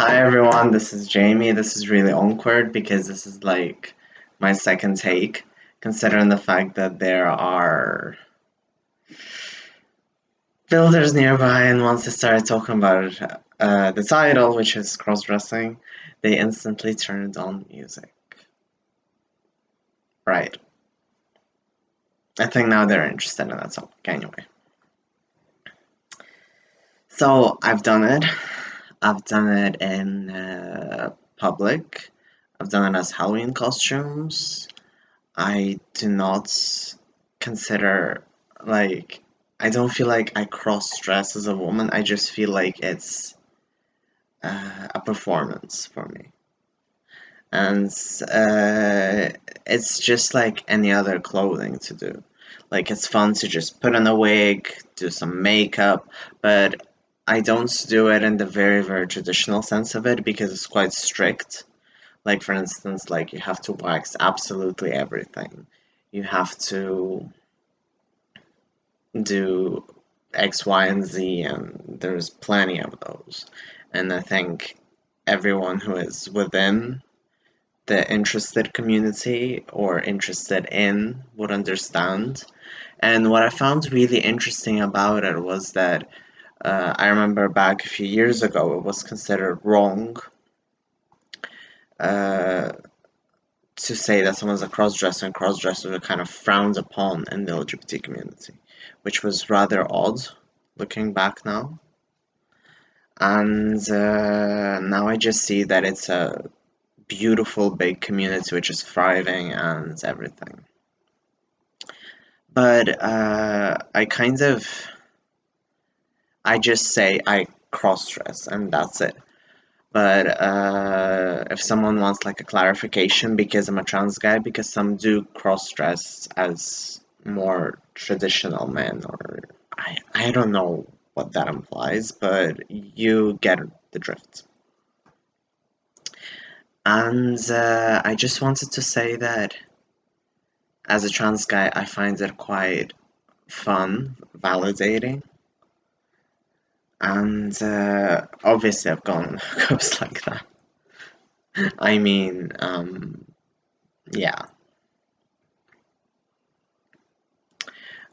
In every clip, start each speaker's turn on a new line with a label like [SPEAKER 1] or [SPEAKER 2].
[SPEAKER 1] Hi everyone, this is Jamie. This is really awkward because this is like my second take, considering the fact that there are builders nearby, and once I started talking about the title, which is Crossdressing, they instantly turned on music. Right. I think now they're interested in that topic anyway. So I've done it. I've done it in public. I've done it as Halloween costumes. I do not consider like I don't feel like I cross dress as a woman. I just feel like it's a performance for me, and it's just like any other clothing to do. Like it's fun to just put on a wig, do some makeup, but I don't do it in the very traditional sense of it because it's quite strict. Like for instance, like you have to wax absolutely everything. You have to do X, Y, and Z, and there's plenty of those. And I think everyone who is within the interested community or interested in would understand. And what I found really interesting about it was that I remember back a few years ago, it was considered wrong uh, to say that someone's a crossdresser, and crossdressers were kind of frowned upon in the LGBT community, which was rather odd looking back now. And now I just see that it's a beautiful big community which is thriving and everything. But I just say I cross dress and that's it. But if someone wants like a clarification because I'm a trans guy, because some do cross dress as more traditional men, or I don't know what that implies, but you get the drift. And I just wanted to say that as a trans guy, I find it quite fun, validating, and obviously I've gone on hookups like that. I mean, yeah.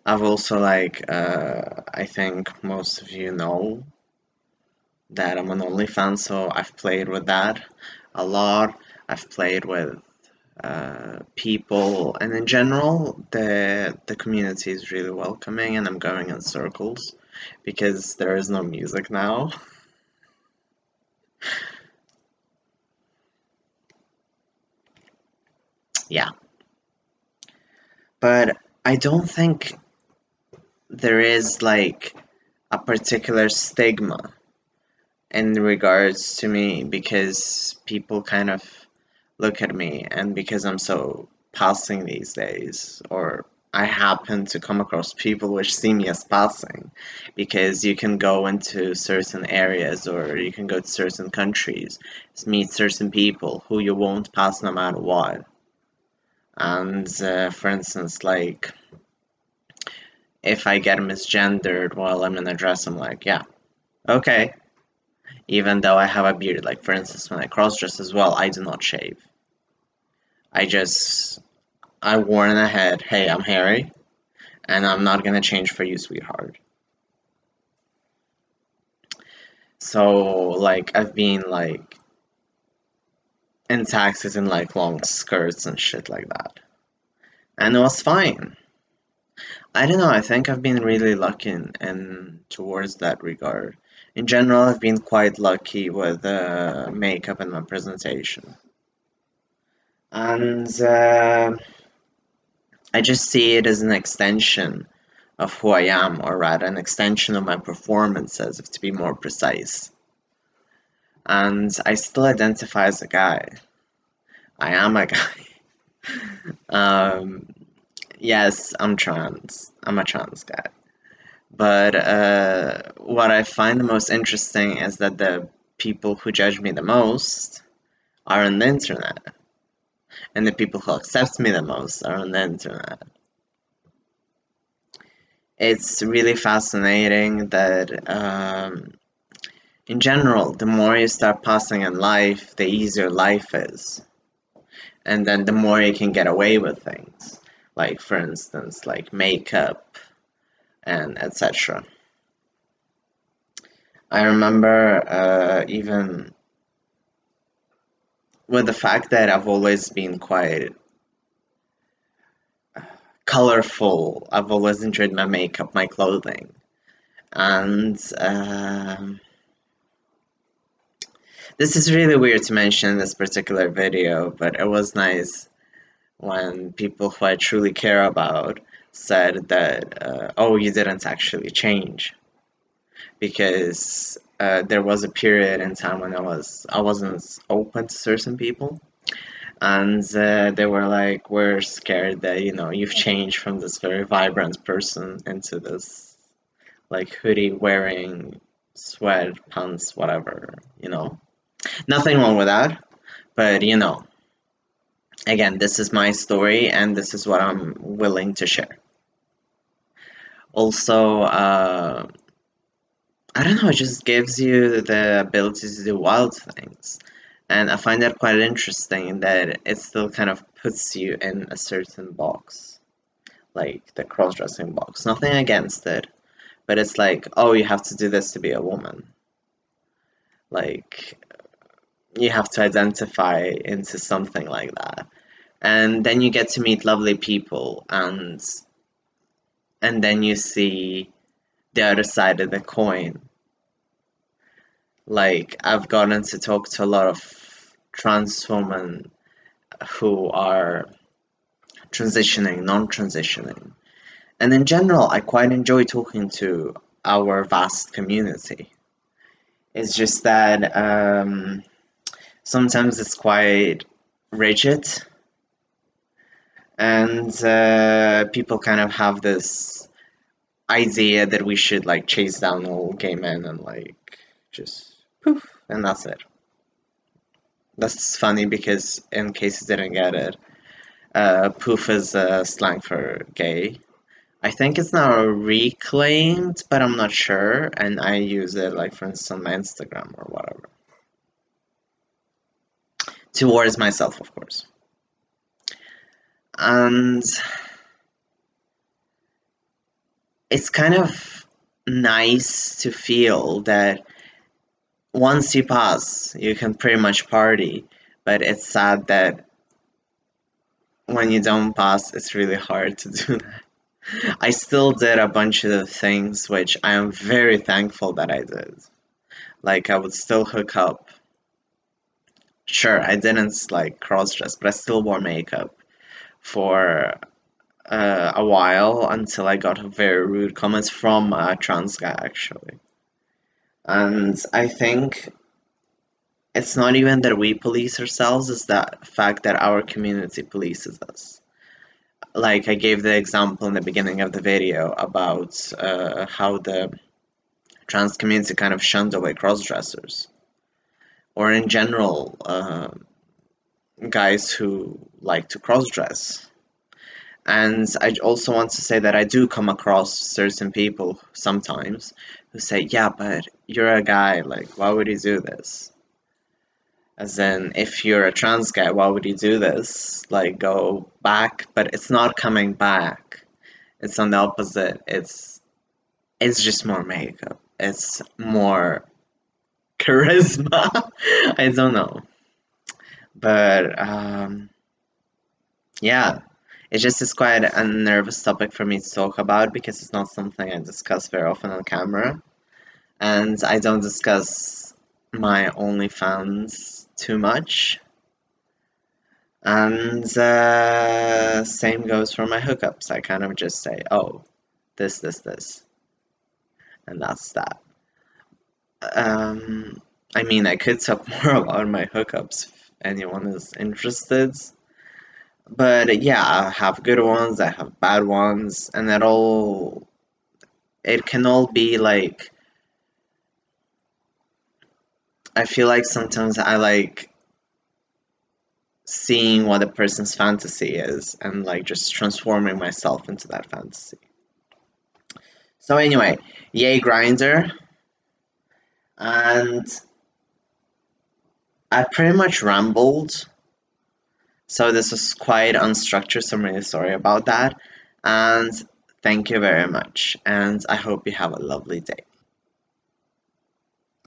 [SPEAKER 1] I've also like I think most of you know that I'm an OnlyFans, so I've played with that a lot. I've played with people, and in general, the community is really welcoming, and I'm going in circles because there is no music now. Yeah, but I don't think there is like a particular stigma in regards to me because people kind of look at me, and because I'm so passing these days, or I happen to come across people which see me as passing, because you can go into certain areas or you can go to certain countries, meet certain people who you won't pass no matter what. And for instance, like if I get misgendered while I'm in a dress, I'm like, yeah, okay. Even though I have a beard, like for instance, when I cross dress as well, I do not shave. I just I warn ahead, hey, I'm Harry, and I'm not gonna change for you, sweetheart. So like I've been like in taxis in like long skirts and shit like that. And it was fine. I don't know, I think I've been really lucky in towards that regard. In general, I've been quite lucky with makeup and my presentation. And I just see it as an extension of who I am, or rather, an extension of my performances, if to be more precise. And I still identify as a guy. I am a guy. Um, yes, I'm trans. I'm a trans guy. But what I find the most interesting is that the people who judge me the most are on the internet, and the people who accept me the most are on the internet. It's really fascinating that in general, the more you start passing in life, the easier life is. And then the more you can get away with things. Like, for instance, like makeup and etc. I remember even with the fact that I've always been quite colorful, I've always enjoyed my makeup, my clothing. And this is really weird to mention in this particular video, but it was nice when people who I truly care about said that, oh, you didn't actually change. Because there was a period in time when I wasn't open to certain people, and they were like, we're scared that you've changed from this very vibrant person into this like hoodie wearing sweatpants, whatever. Nothing wrong with that, but again, this is my story and this is what I'm willing to share. Also, I don't know, it just gives you the ability to do wild things. And I find that quite interesting that it still kind of puts you in a certain box, like the cross-dressing box. Nothing against it, but it's like, oh, you have to do this to be a woman. Like, you have to identify into something like that. And then you get to meet lovely people, and then you see the other side of the coin. Like, I've gotten to talk to a lot of trans women who are transitioning, non-transitioning. And in general, I quite enjoy talking to our vast community. It's just that sometimes it's quite rigid, and people kind of have this idea that we should like chase down all gay men and like just poof, and that's it. That's funny because in case you didn't get it, poof is slang for gay. I think it's now reclaimed, but I'm not sure, and I use it like for instance on my Instagram or whatever. Towards myself, of course. And it's kind of nice to feel that once you pass, you can pretty much party, but it's sad that when you don't pass, it's really hard to do that. I still did a bunch of things which I am very thankful that I did. Like, I would still hook up. Sure, I didn't like cross dress, but I still wore makeup for a while until I got very rude comments from a trans guy, actually. And I think it's not even that we police ourselves, it's that fact that our community polices us. Like I gave the example in the beginning of the video about how the trans community kind of shunned away cross-dressers, or in general, guys who like to cross-dress. And I also want to say that I do come across certain people sometimes who say, yeah, but you're a guy, like, why would you do this? As in, if you're a trans guy, why would you do this? Like, go back, but it's not coming back. It's on the opposite. It's just more makeup. It's more charisma. I don't know. But yeah, it just is quite a nervous topic for me to talk about because it's not something I discuss very often on camera. And I don't discuss my OnlyFans too much. And same goes for my hookups. I kind of just say, oh, this, and that's that. I mean, I could talk more about my hookups if anyone is interested. But yeah, I have good ones, I have bad ones, and it can all be like, I feel like sometimes I like seeing what a person's fantasy is and like just transforming myself into that fantasy. So anyway, yay Grinder. And I pretty much rambled, so this was quite unstructured, so I'm really sorry about that. And thank you very much, and I hope you have a lovely day.